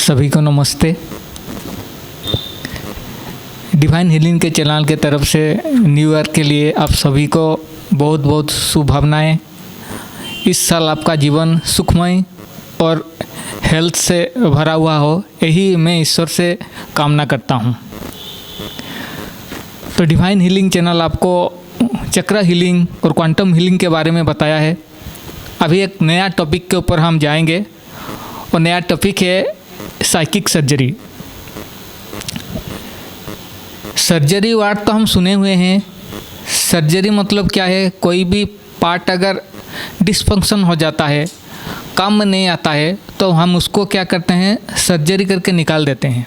सभी को नमस्ते। डिवाइन हीलिंग के चैनल के तरफ से न्यू ईयर के लिए आप सभी को बहुत बहुत शुभकामनाएं। इस साल आपका जीवन सुखमय और हेल्थ से भरा हुआ हो, यही मैं ईश्वर से कामना करता हूं। तो डिवाइन हीलिंग चैनल आपको चक्र हीलिंग और क्वांटम हीलिंग के बारे में बताया है। अभी एक नया टॉपिक के ऊपर हम जाएंगे और नया टॉपिक है साइकिक सर्जरी। सर्जरी वर्ड तो हम सुने हुए हैं। सर्जरी मतलब क्या है? कोई भी पार्ट अगर डिसफंक्शन हो जाता है, काम में नहीं आता है, तो हम उसको क्या करते हैं, सर्जरी करके निकाल देते हैं।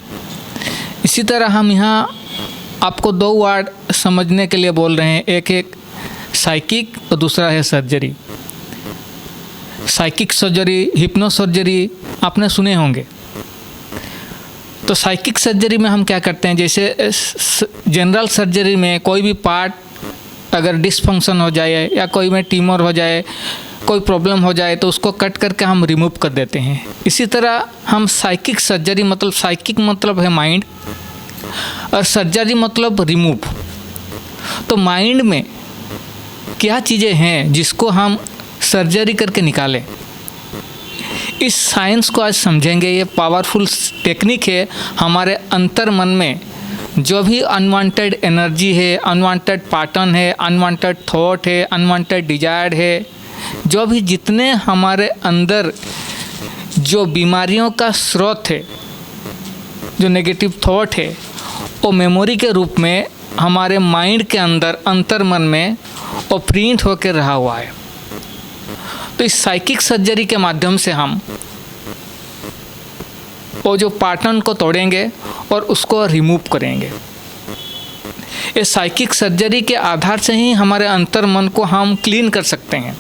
इसी तरह हम यहाँ आपको दो वर्ड समझने के लिए बोल रहे हैं, एक साइकिक और दूसरा है surgery. Psychic surgery, hypno surgery आपने सुने होंगे। तो साइकिक सर्जरी में हम क्या करते हैं, जैसे जनरल सर्जरी में कोई भी पार्ट अगर डिसफंक्शन हो जाए या कोई में ट्यूमर हो जाए, कोई प्रॉब्लम हो जाए, तो उसको कट करके हम रिमूव कर देते हैं। इसी तरह हम साइकिक सर्जरी मतलब साइकिक मतलब है माइंड और सर्जरी मतलब रिमूव। तो माइंड में क्या चीज़ें हैं जिसको हम सर्जरी करके निकालें, इस साइंस को आज समझेंगे। ये पावरफुल टेक्निक है। हमारे अंतर मन में जो भी अनवांटेड एनर्जी है, अनवांटेड पैटर्न है, अनवांटेड थॉट है, अनवांटेड डिजायर है, जो भी जितने हमारे अंदर जो बीमारियों का स्रोत है, जो नेगेटिव थॉट है, वो मेमोरी के रूप में हमारे माइंड के अंदर अंतर मन में वो प्रिंट होकर रहा हुआ है। तो इस साइकिक सर्जरी के माध्यम से हम वो जो पैटर्न को तोड़ेंगे और उसको रिमूव करेंगे। इस साइकिक सर्जरी के आधार से ही हमारे अंतर मन को हम क्लीन कर सकते हैं।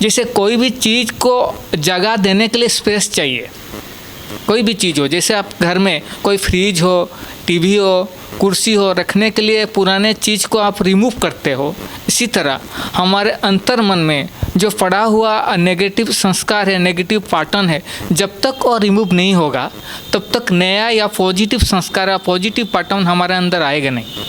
जैसे कोई भी चीज़ को जगह देने के लिए स्पेस चाहिए। कोई भी चीज़ हो, जैसे आप घर में कोई फ्रिज हो, टीवी हो, कुर्सी हो, रखने के लिए पुराने चीज़ को आप रिमूव करते हो, इसी तरह हमारे अंतर मन में जो पड़ा हुआ नेगेटिव संस्कार है, नेगेटिव पैटर्न है, जब तक वो रिमूव नहीं होगा तब तक नया या पॉजिटिव संस्कार या पॉजिटिव पैटर्न हमारे अंदर आएगा नहीं।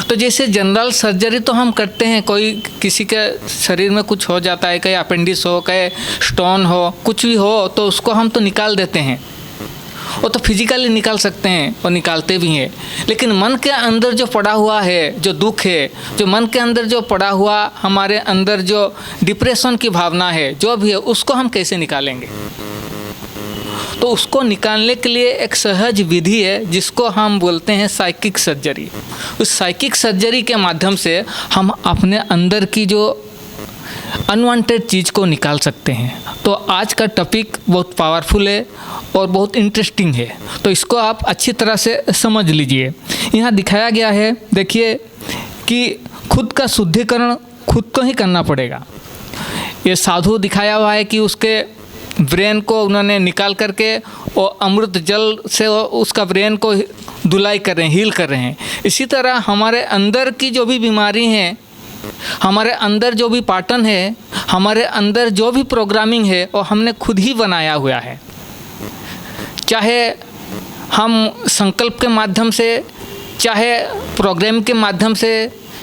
तो जैसे जनरल सर्जरी तो हम करते हैं, कोई किसी के शरीर में कुछ हो जाता है, कहीं अपेंडिक्स हो, कहीं स्टोन हो, कुछ भी हो, तो उसको हम तो निकाल देते हैं। वो तो फिजिकली निकाल सकते हैं और निकालते भी हैं। लेकिन मन के अंदर जो पड़ा हुआ है, जो दुख है, जो मन के अंदर जो पड़ा हुआ हमारे अंदर जो डिप्रेशन की भावना है, जो भी है, उसको हम कैसे निकालेंगे? तो उसको निकालने के लिए एक सहज विधि है जिसको हम बोलते हैं साइकिक सर्जरी। उस साइकिक सर्जरी के माध्यम से हम अपने अंदर की जो अनवांटेड चीज़ को निकाल सकते हैं। तो आज का टॉपिक बहुत पावरफुल है और बहुत इंटरेस्टिंग है, तो इसको आप अच्छी तरह से समझ लीजिए। यहाँ दिखाया गया है, देखिए कि खुद का शुद्धिकरण खुद को ही करना पड़ेगा। ये साधु दिखाया हुआ है कि उसके ब्रेन को उन्होंने निकाल करके और अमृत जल से उसका ब्रेन को धुलाई कर रहे हैं, हील कर रहे हैं। इसी तरह हमारे अंदर की जो भी बीमारी है, हमारे अंदर जो भी पैटर्न है, हमारे अंदर जो भी प्रोग्रामिंग है, वो हमने खुद ही बनाया हुआ है। चाहे हम संकल्प के माध्यम से, चाहे प्रोग्राम के माध्यम से,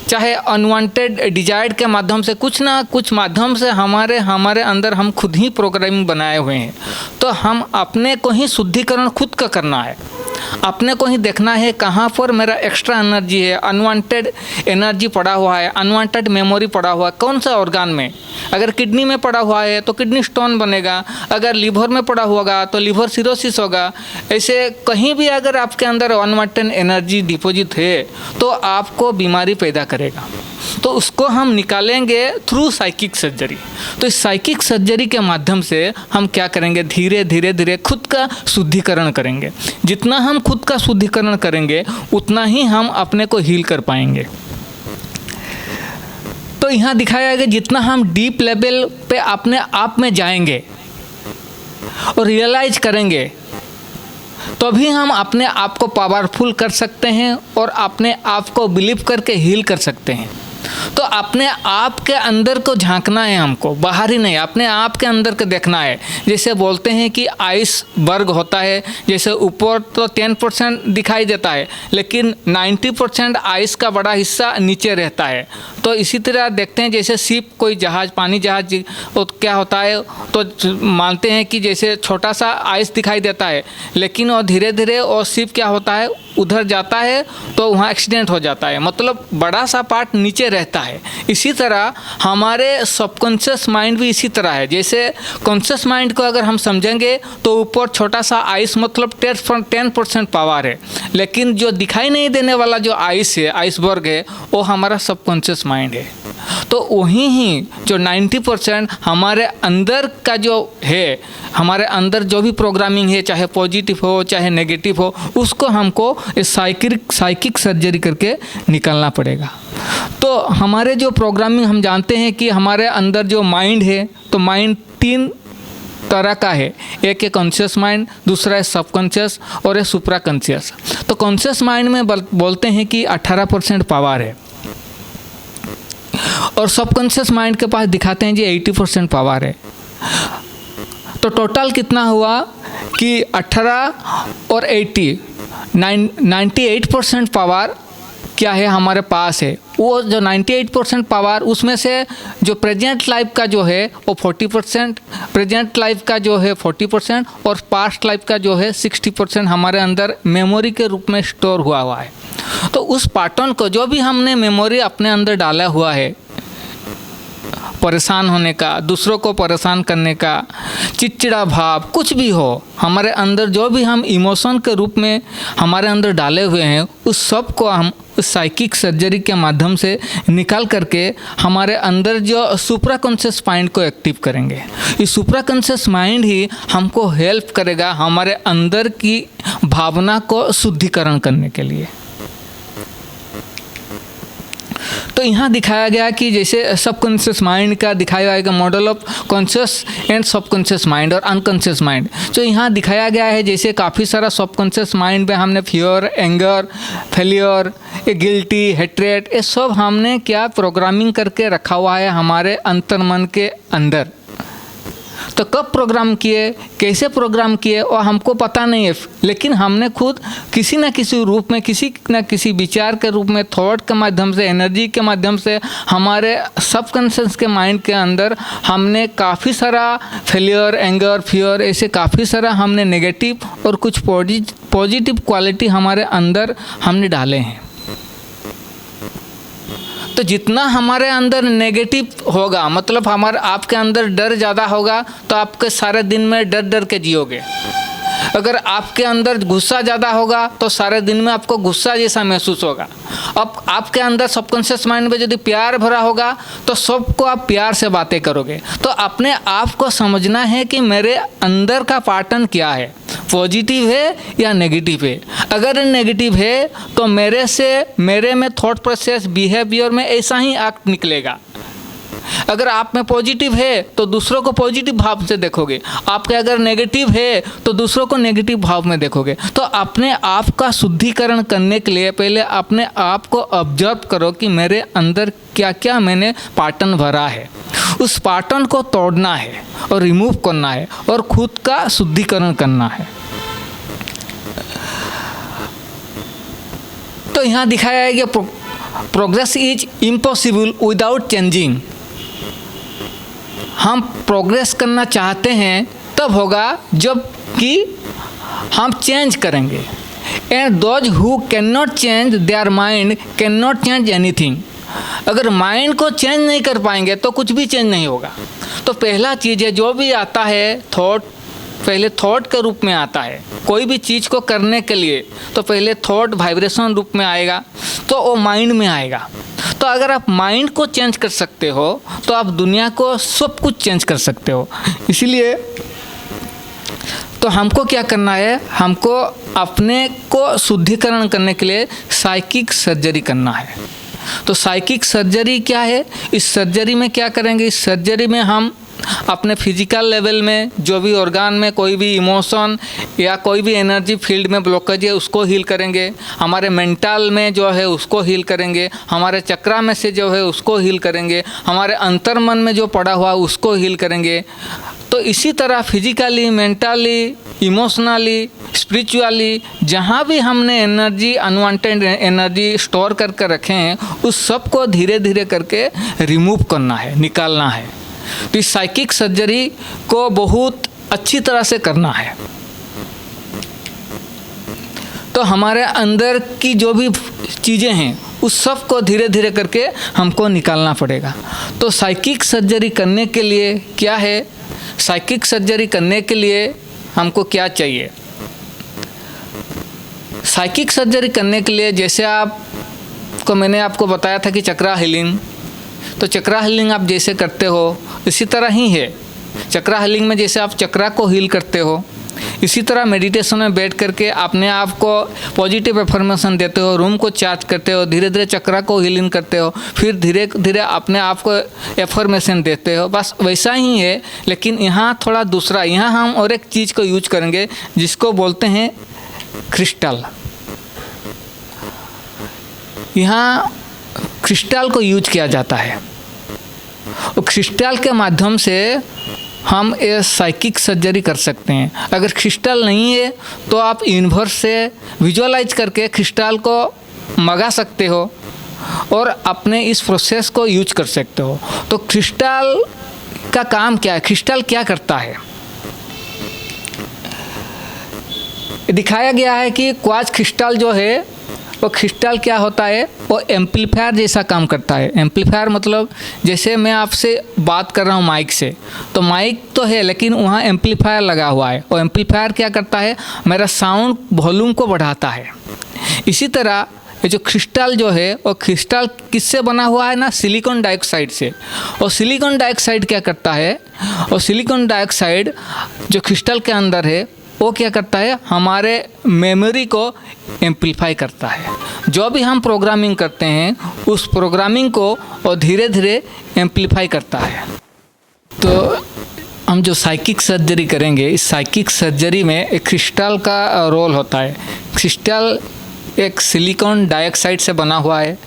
चाहे अनवांटेड डिजायर के माध्यम से, कुछ ना कुछ माध्यम से हमारे अंदर हम खुद ही प्रोग्रामिंग बनाए हुए हैं। तो हम अपने को ही शुद्धिकरण खुद का करना है। अपने को ही देखना है कहाँ पर मेरा एक्स्ट्रा एनर्जी है, अनवांटेड एनर्जी पड़ा हुआ है, अनवांटेड मेमोरी पड़ा हुआ है, कौन सा ऑर्गन में। अगर किडनी में पड़ा हुआ है तो किडनी स्टोन बनेगा, अगर लीवर में पड़ा होगा तो लीवर सिरोसिस होगा। ऐसे कहीं भी अगर आपके अंदर अनवांटेड एनर्जी डिपॉजिट है तो आपको बीमारी पैदा करेगा। तो उसको हम निकालेंगे थ्रू साइकिक सर्जरी। तो इस साइकिक सर्जरी के माध्यम से हम क्या करेंगे, धीरे धीरे खुद का शुद्धिकरण करेंगे। जितना हम खुद का शुद्धिकरण करेंगे उतना ही हम अपने को हील कर पाएंगे। तो यहाँ दिखाया गया जितना हम डीप लेवल पे अपने आप में जाएंगे और रियलाइज करेंगे, तभी हम अपने आप को पावरफुल कर सकते हैं और अपने आप को बिलीव करके हील कर सकते हैं। तो अपने आप के अंदर को झांकना है हमको, बाहर ही नहीं, अपने आप के अंदर को देखना है। जैसे बोलते हैं कि आइसबर्ग होता है, जैसे ऊपर तो 10% दिखाई देता है लेकिन 90% आइस का बड़ा हिस्सा नीचे रहता है। तो इसी तरह देखते हैं जैसे शिप, कोई जहाज़, पानी जहाज़, तो क्या होता है, तो मानते हैं कि जैसे छोटा सा आइस दिखाई देता है लेकिन वो धीरे धीरे वो शिप क्या होता है उधर जाता है तो वहाँ एक्सीडेंट हो जाता है, मतलब बड़ा सा पार्ट नीचे रहता है। इसी तरह हमारे सबकॉन्शियस माइंड भी इसी तरह है। जैसे कॉन्शियस माइंड को अगर हम समझेंगे तो ऊपर छोटा सा आइस मतलब 10% पावर है, लेकिन जो दिखाई नहीं देने वाला जो आइस है, आइसबर्ग है, वो हमारा सबकॉन्शियस माइंड है। तो वहीं ही जो 90% हमारे अंदर का जो है, हमारे अंदर जो भी प्रोग्रामिंग है, चाहे पॉजिटिव हो चाहे नेगेटिव हो, उसको हमको साइकिक सर्जरी करके निकालना पड़ेगा। तो हमारे जो प्रोग्रामिंग हम जानते हैं कि हमारे अंदर जो माइंड है, तो माइंड 3 तरह का है। एक है कॉन्शियस माइंड, दूसरा है सबकॉन्शियस और है सुप्रा कॉन्शियस। तो कॉन्शियस माइंड में बोलते हैं कि 18% पावर है और सबकॉन्शियस माइंड के पास दिखाते हैं जी 80% पावर है। तो टोटल कितना हुआ कि 18 और 80, 98% पावर क्या है हमारे पास है। वो जो 98% पावर, उसमें से जो प्रेजेंट लाइफ का जो है वो 40%, प्रेजेंट लाइफ का जो है 40% और पास्ट लाइफ का जो है 60% हमारे अंदर मेमोरी के रूप में स्टोर हुआ है। तो उस पैटर्न को, जो भी हमने मेमोरी अपने अंदर डाला हुआ है, परेशान होने का, दूसरों को परेशान करने का, चिड़चिड़ा भाव, कुछ भी हो, हमारे अंदर जो भी हम इमोशन के रूप में हमारे अंदर डाले हुए हैं, उस सब को हम उस साइकिक सर्जरी के माध्यम से निकाल करके हमारे अंदर जो सुप्रा कॉन्शियस माइंड को एक्टिव करेंगे। इस सुप्रा कॉन्शियस माइंड ही हमको हेल्प करेगा हमारे अंदर की भावना को शुद्धिकरण करने के लिए। तो यहाँ दिखाया गया कि जैसे सबकॉन्शियस माइंड का दिखाया गया model of conscious and subconscious mind और अनकॉन्शियस माइंड। तो यहाँ दिखाया गया है जैसे काफ़ी सारा सबकॉन्शियस माइंड में हमने fear, anger, failure, guilty, hatred, ये सब हमने क्या प्रोग्रामिंग करके रखा हुआ है हमारे अंतर्मन के अंदर। तो कब प्रोग्राम किए, कैसे प्रोग्राम किए, और हमको पता नहीं है, लेकिन हमने खुद किसी न किसी रूप में, किसी न किसी विचार के रूप में, थॉट के माध्यम से, एनर्जी के माध्यम से हमारे सबकॉन्शियस के माइंड के अंदर हमने काफ़ी सारा फेलियर, एंगर, फियर, ऐसे काफ़ी सारा हमने नेगेटिव और कुछ पॉजिटिव क्वालिटी हमारे अंदर हमने डाले हैं। तो जितना हमारे अंदर नेगेटिव होगा, मतलब हमारे आपके अंदर डर ज़्यादा होगा तो आपके सारे दिन में डर डर के जियोगे। अगर आपके अंदर गुस्सा ज़्यादा होगा तो सारे दिन में आपको गुस्सा जैसा महसूस होगा। अब आपके अंदर सबकॉन्शियस माइंड में यदि प्यार भरा होगा तो सबको आप प्यार से बातें करोगे। तो अपने आप को समझना है कि मेरे अंदर का पैटर्न क्या है, पॉजिटिव है या नेगेटिव है। अगर नेगेटिव है तो मेरे में थॉट प्रोसेस, बिहेवियर में ऐसा ही एक्ट निकलेगा। अगर आप में पॉजिटिव है तो दूसरों को पॉजिटिव भाव से देखोगे, आपके अगर नेगेटिव है तो दूसरों को नेगेटिव भाव में देखोगे। तो अपने आप का शुद्धिकरण करने के लिए पहले अपने आप को ऑब्जर्व करो कि मेरे अंदर क्या क्या मैंने पैटर्न भरा है। उस पैटर्न को तोड़ना है और रिमूव करना है और खुद का शुद्धिकरण करना है। तो यहाँ दिखाया है कि progress is impossible without changing. हम प्रोग्रेस करना चाहते हैं तब होगा जब कि हम चेंज करेंगे। And those who can not change their mind can not change anything. अगर माइंड को चेंज नहीं कर पाएंगे तो कुछ भी चेंज नहीं होगा। तो पहला चीज़ है, जो भी आता है थॉट, पहले थॉट के रूप में आता है। कोई भी चीज़ को करने के लिए तो पहले थॉट वाइब्रेशन रूप में आएगा तो वो माइंड में आएगा। तो अगर आप माइंड को चेंज कर सकते हो तो आप दुनिया को सब कुछ चेंज कर सकते हो। इसलिए तो हमको क्या करना है, हमको अपने को शुद्धिकरण करने के लिए साइकिक सर्जरी करना है। तो साइकिक सर्जरी क्या है, इस सर्जरी में क्या करेंगे, इस सर्जरी में हम अपने फिजिकल लेवल में जो भी ऑर्गन में कोई भी इमोशन या कोई भी एनर्जी फील्ड में ब्लॉकेज है उसको हील करेंगे, हमारे मेंटल में जो है उसको हील करेंगे, हमारे चक्रा में से जो है उसको हील करेंगे, हमारे अंतर्मन में जो पड़ा हुआ उसको हील करेंगे। तो इसी तरह फिजिकली, मेंटली, इमोशनली, स्पिरिचुअली जहाँ भी हमने एनर्जी, अनवांटेड एनर्जी स्टोर करके रखे हैं उस सब को धीरे धीरे करके रिमूव करना है, निकालना है। तो इस साइकिक सर्जरी को बहुत अच्छी तरह से करना है। तो हमारे अंदर की जो भी चीज़ें हैं उस सब को धीरे धीरे करके हमको निकालना पड़ेगा। तो साइकिक सर्जरी करने के लिए क्या है, साइकिक सर्जरी करने के लिए हमको क्या चाहिए? साइकिक सर्जरी करने के लिए जैसे मैंने आपको बताया था कि चक्रा हीलिंग, तो चक्रा हीलिंग आप जैसे करते हो इसी तरह ही है। चक्रा हीलिंग में जैसे आप चक्रा को हील करते हो, इसी तरह मेडिटेशन में बैठ करके अपने आप को पॉजिटिव एफर्मेशन देते हो, रूम को चार्ज करते हो, धीरे धीरे चक्रा को हीलिंग करते हो, फिर धीरे धीरे अपने आप को एफर्मेशन देते हो। बस वैसा ही है, लेकिन यहाँ थोड़ा दूसरा, यहाँ हम और एक चीज़ को यूज करेंगे जिसको बोलते हैं क्रिस्टल। यहाँ क्रिस्टल को यूज किया जाता है और क्रिस्टल के माध्यम से हम ये साइकिक सर्जरी कर सकते हैं। अगर क्रिस्टल नहीं है तो आप यूनिवर्स से विजुअलाइज करके क्रिस्टल को मंगा सकते हो और अपने इस प्रोसेस को यूज कर सकते हो। तो क्रिस्टल का काम क्या है, क्रिस्टल क्या करता है? दिखाया गया है कि क्वार्ट्ज क्रिस्टल जो है वो क्रिस्टल क्या होता है, वो एम्पलीफायर जैसा काम करता है। एम्पलीफायर मतलब जैसे मैं आपसे बात कर रहा हूँ माइक से, तो माइक तो है लेकिन वहाँ एम्पलीफायर लगा हुआ है और एम्पलीफायर क्या करता है, मेरा साउंड वॉल्यूम को बढ़ाता है। इसी तरह ये जो क्रिस्टल जो है वो क्रिस्टल किससे बना हुआ है ना, सिलिकॉन डाइऑक्साइड से। और सिलिकॉन डाइऑक्साइड क्या करता है, और सिलिकॉन डाइऑक्साइड जो क्रिस्टल के अंदर है वो क्या करता है, हमारे मेमोरी को एम्पलीफाई करता है। जो भी हम प्रोग्रामिंग करते हैं उस प्रोग्रामिंग को वो धीरे धीरे एम्पलीफाई करता है। तो हम जो साइकिक सर्जरी करेंगे, इस साइकिक सर्जरी में एक क्रिस्टल का रोल होता है। क्रिस्टल एक सिलिकॉन डाइऑक्साइड से बना हुआ है।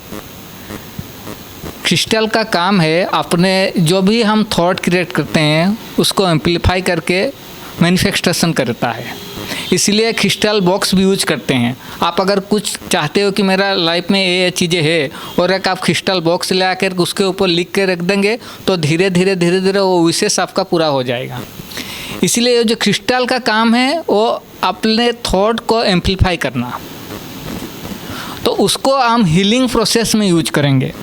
क्रिस्टल का काम है अपने जो भी हम थॉट क्रिएट करते हैं उसको एम्पलीफाई करके मैनिफेस्टेशन करता है। इसलिए क्रिस्टल बॉक्स भी यूज करते हैं। आप अगर कुछ चाहते हो कि मेरा लाइफ में ये चीज़ें है और एक आप क्रिस्टल बॉक्स ले आकर उसके ऊपर लिख के रख देंगे तो धीरे धीरे वो विशेष आपका पूरा हो जाएगा। इसलिए जो क्रिस्टल का काम है वो अपने थॉट को एम्पलीफाई करना, तो उसको हम हीलिंग प्रोसेस में यूज करेंगे।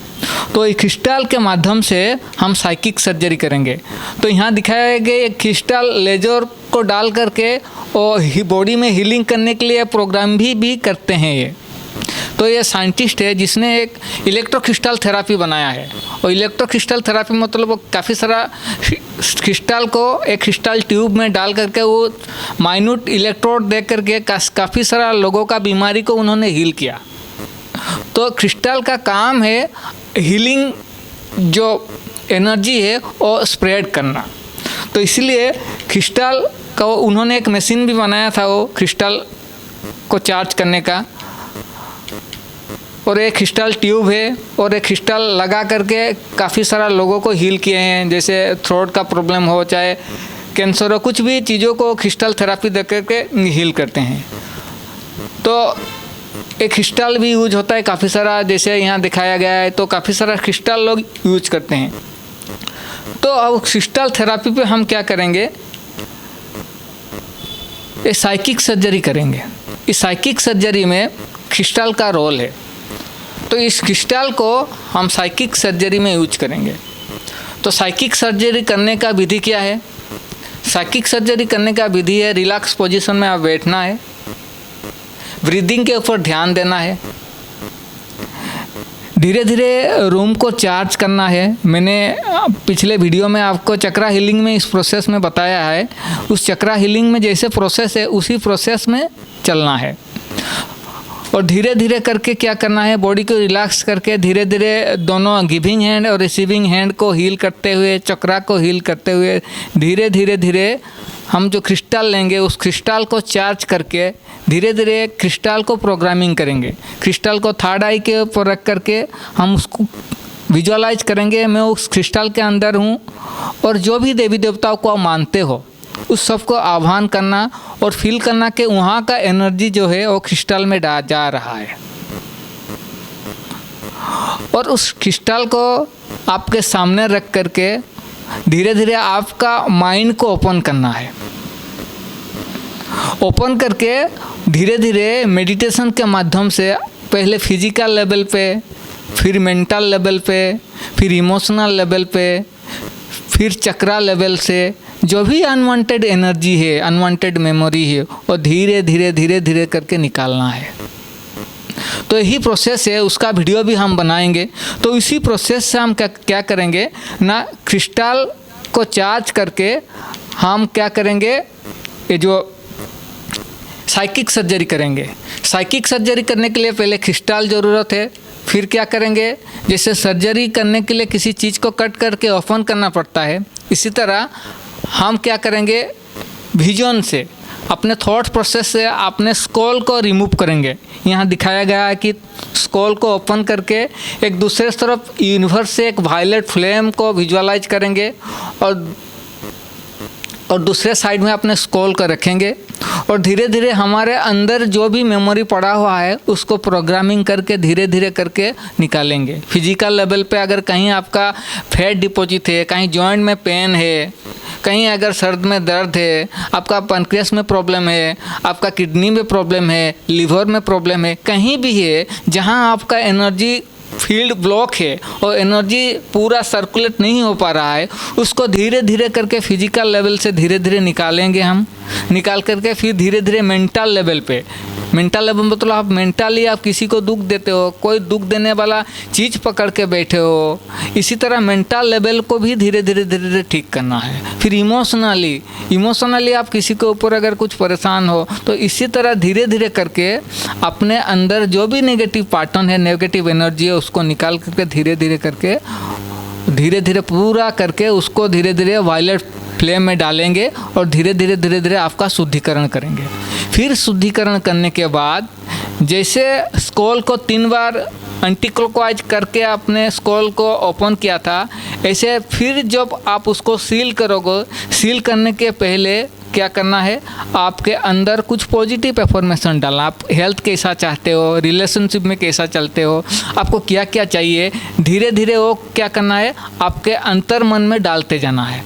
तो ये क्रिस्टल के माध्यम से हम साइकिक सर्जरी करेंगे। तो यहाँ दिखाया गया क्रिस्टल लेजर को डाल करके और बॉडी में हीलिंग करने के लिए प्रोग्राम भी करते हैं ये। तो ये साइंटिस्ट है जिसने एक इलेक्ट्रो क्रिस्टल थेरापी बनाया है। और इलेक्ट्रो क्रिस्टल थेरापी मतलब वो काफ़ी सारा क्रिस्टल को एक क्रिस्टल ट्यूब में डाल करके वो माइन्यूट इलेक्ट्रोड दे करके काफ़ी सारा लोगों का बीमारी को उन्होंने हील किया। तो क्रिस्टल का काम है हीलिंग जो एनर्जी है वो स्प्रेड करना। तो इसलिए क्रिस्टल का उन्होंने एक मशीन भी बनाया था वो क्रिस्टल को चार्ज करने का, और एक क्रिस्टल ट्यूब है और एक क्रिस्टल लगा करके काफ़ी सारा लोगों को हील किए हैं। जैसे थ्रोट का प्रॉब्लम हो, चाहे कैंसर हो, कुछ भी चीज़ों को क्रिस्टल थेरापी दे करके हील करते हैं। तो एक क्रिस्टल भी यूज होता है काफ़ी सारा, जैसे यहाँ दिखाया गया है। तो काफ़ी सारा क्रिस्टल लोग यूज करते हैं। तो अब क्रिस्टल थेरापी पे हम क्या करेंगे, ये साइकिक सर्जरी करेंगे। इस साइकिक सर्जरी में क्रिस्टल का रोल है। तो इस क्रिस्टल को हम साइकिक सर्जरी में यूज करेंगे। तो साइकिक सर्जरी करने का विधि क्या है? साइकिक सर्जरी करने का विधि है रिलैक्स पोजीशन में आप बैठना है, ब्रीदिंग के ऊपर ध्यान देना है, धीरे धीरे रूम को चार्ज करना है। मैंने पिछले वीडियो में आपको चक्रा हीलिंग में इस प्रोसेस में बताया है। उस चक्रा हीलिंग में जैसे प्रोसेस है उसी प्रोसेस में चलना है। और धीरे धीरे करके क्या करना है, बॉडी को रिलैक्स करके धीरे धीरे दोनों गिविंग हैंड और रिसीविंग हैंड को हील करते हुए, चक्रा को हील करते हुए धीरे धीरे धीरे हम जो क्रिस्टल लेंगे उस क्रिस्टल को चार्ज करके धीरे धीरे क्रिस्टल को प्रोग्रामिंग करेंगे। क्रिस्टल को थर्ड आई के ऊपर रख करके हम उसको विजुअलाइज करेंगे, मैं उस क्रिस्टल के अंदर हूँ और जो भी देवी देवताओं को आप मानते हो उस सब को आह्वान करना और फील करना कि वहाँ का एनर्जी जो है वो क्रिस्टल में जा रहा है और उस क्रिस्टल को आपके सामने रख करके धीरे धीरे आपका माइंड को ओपन करना है। ओपन करके धीरे धीरे मेडिटेशन के माध्यम से पहले फिजिकल लेवल पे, फिर मेंटल लेवल पे, फिर इमोशनल लेवल पे, फिर चक्रा लेवल से जो भी अनवांटेड एनर्जी है, अनवांटेड मेमोरी है, वो धीरे धीरे धीरे धीरे करके निकालना है। तो यही प्रोसेस है, उसका वीडियो भी हम बनाएंगे। तो इसी प्रोसेस से हम क्या करेंगे ना, क्रिस्टल को चार्ज करके हम क्या करेंगे, ये जो साइकिक सर्जरी करेंगे। साइकिक सर्जरी करने के लिए पहले क्रिस्टल ज़रूरत है, फिर क्या करेंगे, जैसे सर्जरी करने के लिए किसी चीज़ को कट करके ओपन करना पड़ता है, इसी तरह हम क्या करेंगे, विजन से, अपने थॉट प्रोसेस से अपने स्कॉल को रिमूव करेंगे। यहाँ दिखाया गया है कि स्कॉल को ओपन करके एक दूसरे तरफ यूनिवर्स से एक वायलेट फ्लेम को विजुअलाइज करेंगे और दूसरे साइड में अपने स्कॉल को रखेंगे और धीरे धीरे हमारे अंदर जो भी मेमोरी पड़ा हुआ है उसको प्रोग्रामिंग करके धीरे धीरे करके निकालेंगे। फिजिकल लेवल पे अगर कहीं आपका फैट डिपॉजिट है, कहीं जॉइंट में पेन है, कहीं अगर सर्द में दर्द है, आपका पैंक्रियास में प्रॉब्लम है, आपका किडनी में प्रॉब्लम है, लीवर में प्रॉब्लम है, कहीं भी है जहां आपका एनर्जी फील्ड ब्लॉक है और एनर्जी पूरा सर्कुलेट नहीं हो पा रहा है, उसको धीरे धीरे करके फिजिकल लेवल से धीरे धीरे निकालेंगे हम। निकाल करके फिर धीरे धीरे मेंटल लेवल पे, मेंटल लेवल मतलब आप मेंटली आप किसी को दुख देते हो, कोई दुख देने वाला चीज़ पकड़ के बैठे हो, इसी तरह मेंटल लेवल को भी धीरे धीरे धीरे धीरे ठीक करना है। फिर इमोशनली आप किसी के ऊपर अगर कुछ परेशान हो तो इसी तरह धीरे धीरे करके अपने अंदर जो भी नेगेटिव पैटर्न है, नेगेटिव एनर्जी है, उसको निकाल करके धीरे धीरे करके धीरे धीरे पूरा करके उसको धीरे धीरे वायलेट फ्लेम में डालेंगे और धीरे धीरे धीरे धीरे आपका शुद्धिकरण करेंगे। फिर शुद्धिकरण करने के बाद जैसे स्कॉल को 3 बार एंटी क्लॉकवाइज करके आपने स्कॉल को ओपन किया था, ऐसे फिर जब आप उसको सील करोगे, सील करने के पहले क्या करना है, आपके अंदर कुछ पॉजिटिव एफर्मेशन डालना। आप हेल्थ कैसा चाहते हो, रिलेशनशिप में कैसा चलते हो, आपको क्या क्या चाहिए, धीरे धीरे वो क्या करना है, आपके अंतर मन में डालते जाना है।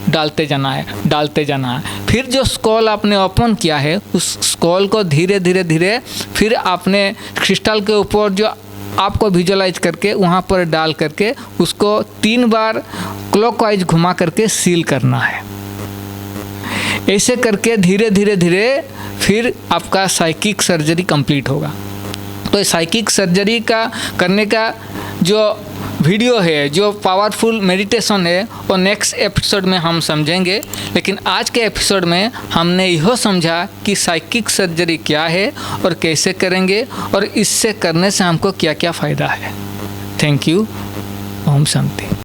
फिर जो स्कॉल आपने ओपन किया है उस स्कॉल को धीरे धीरे धीरे फिर आपने क्रिस्टल के ऊपर जो आपको विजुअलाइज करके वहाँ पर डाल करके उसको 3 बार क्लॉकवाइज घुमा करके सील करना है। ऐसे करके धीरे धीरे धीरे फिर आपका साइकिक सर्जरी कंप्लीट होगा। तो साइकिक सर्जरी का करने का जो वीडियो है, जो पावरफुल मेडिटेशन है, वो नेक्स्ट एपिसोड में हम समझेंगे। लेकिन आज के एपिसोड में हमने यह समझा कि साइकिक सर्जरी क्या है और कैसे करेंगे और इससे करने से हमको क्या क्या फ़ायदा है। Thank you. ओम शांति।